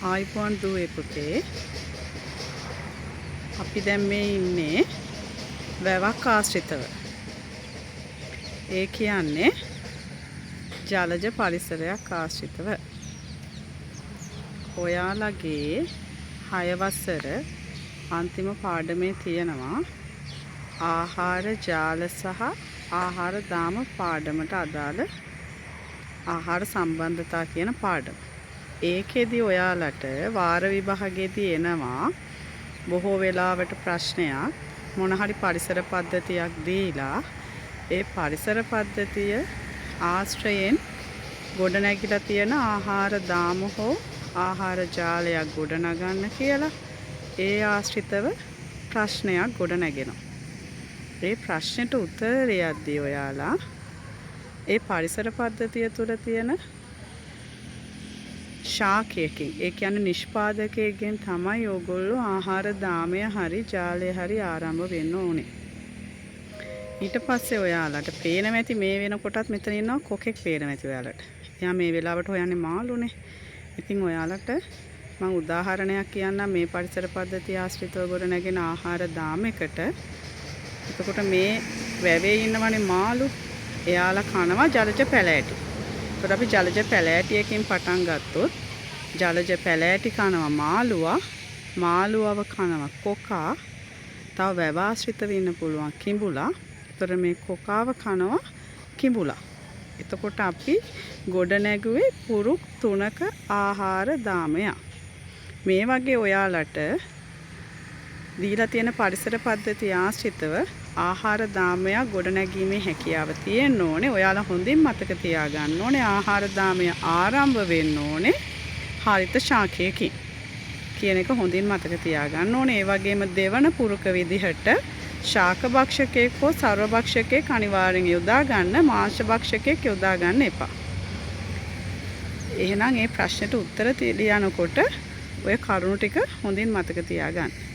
ආයිපොන් දුවේ පුතේ අපි දැන් මේ ඉන්නේ වැවක් ආශ්‍රිතව. ඒ කියන්නේ ජලජ පරිසරයක් ආශ්‍රිතව. ඔයාලගේ 6 වසර අන්තිම පාඩමේ තියෙනවා ආහාර ජාල සහ ආහාර දාම පාඩමට අදාළ ආහාර සම්බන්ධතා කියන පාඩම. ඒකෙදි ඔයාලට වාර විභාගයේදී එනවා බොහෝ වෙලාවට ප්‍රශ්නයක් මොන හරි පරිසර පද්ධතියක් දීලා ඒ පරිසර පද්ධතිය ආශ්‍රයෙන් ගොඩනැගිලා තියෙන ආහාර දාම හෝ ආහාර ජාලයක් ගොඩනගන්න කියලා ඒ ආශ්‍රිතව ප්‍රශ්නයක් ගොඩනැගෙනවා. ඒ ප්‍රශ්නෙට උත්තරයක් දී ඔයාලා ඒ පරිසර පද්ධතිය තුළ තියෙන ශාකයකින් ඒ කියන්නේ නිෂ්පාදකයෙක්ගෙන් තමයි ඕගොල්ලෝ ආහාර දාමය හරි ජාලය හරි ආරම්භ වෙන්න ඕනේ. ඊට පස්සේ ඔයාලට පේනවා ඇති මේ වෙනකොටත් මෙතන ඉන්නවා කොකෙක් පේනවා ඇති ඔයාලට. එයා මේ වෙලාවට හොයන්නේ මාළුනේ. ඉතින් ඔයාලට මම උදාහරණයක් කියන්නම් මේ පරිසර පද්ධතිය ආශ්‍රිතව ගොඩනැගෙන ආහාර දාමයකට. එතකොට මේ වැවේ ඉන්නවනේ මාළු. එයාලා කනවා ජලජ පැලෑටි. එතකොට අපි ජලජ පැලෑටියකින් පටන් ගත්තොත් ජලජ පැලෑටි කනවා මාළුවව කනවා කොකා. තව වැව ආශ්‍රිතව ඉන්න පුළුවන් කිඹුලා. එතකොට මේ කොකාව කනවා කිඹුලා. එතකොට අපි ගොඩ නැගුවේ පුරුක් 3ක ආහාර දාමයක්. මේ වගේ ඔයාලට දීලා තියෙන පරිසර පද්ධතිය ආශ්‍රිතව ආහාර දාමයක් ගොඩනැගීමේ හැකියාව තියෙන්න ඕනේ. ඔයාලා හොඳින් මතක තියාගන්න ඕනේ ආහාර දාමය ආරම්භ වෙන්න ඕනේ හරිත ශාකයකින් කියන එක හොඳින් මතක තියාගන්න ඕනේ. ඒ වගේම දෙවන පුරුක විදිහට ශාක භක්ෂකයෙක් හෝ සර්ව භක්ෂකයෙක් අනිවාර්යෙන් යොදා ගන්න, මාංශ භක්ෂකයෙක් යොදා ගන්න එපා. එහෙනම් මේ ප්‍රශ්නෙට උත්තර ලියනකොට ඔය කරුණු ටික හොඳින් මතක තියාගන්න.